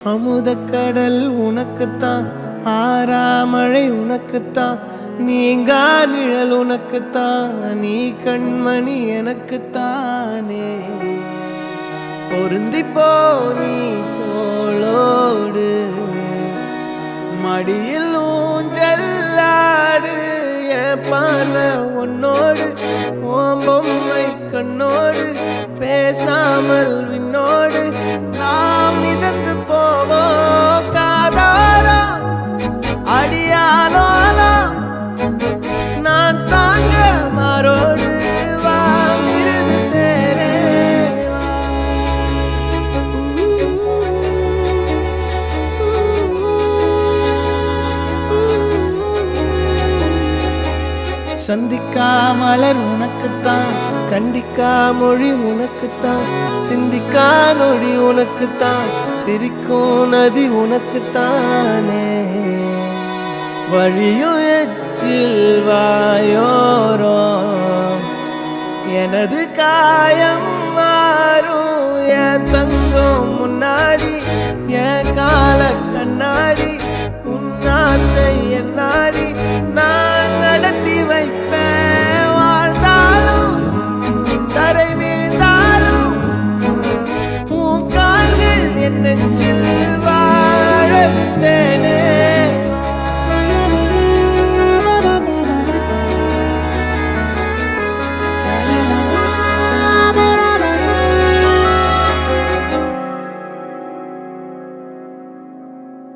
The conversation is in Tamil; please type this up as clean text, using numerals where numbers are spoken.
அமுதக்கடல் உனக்குத்தான், ஆறாமழை உனக்குத்தான், நீங்கா நிழல் உனக்குத்தான், நீ கண்மணி எனக்குத்தானே. பொருந்திப்போ நீ தோளோடு, மடியில் ஊஞ்சல்லாடு, என் பார்வை உன்னோடு, ஓம் பொம்மை கண்ணோடு, பேசாமல் விண்ணோடு நாம் மிதந்து போவோம் காதாரா அடியாலோலா, நான் தாங்க மாறோடு வா மிருது தேரே வா. சந்திக்கா மலர் உனக்குத்தான், கண்டிக்கா மொழி உனக்குத்தான், சிந்திக்கா நொடி உனக்குத்தான், சிரிக்கும் நதி உனக்குத்தானே. வழியும் எச்சில் வாயோரோ எனது காயம்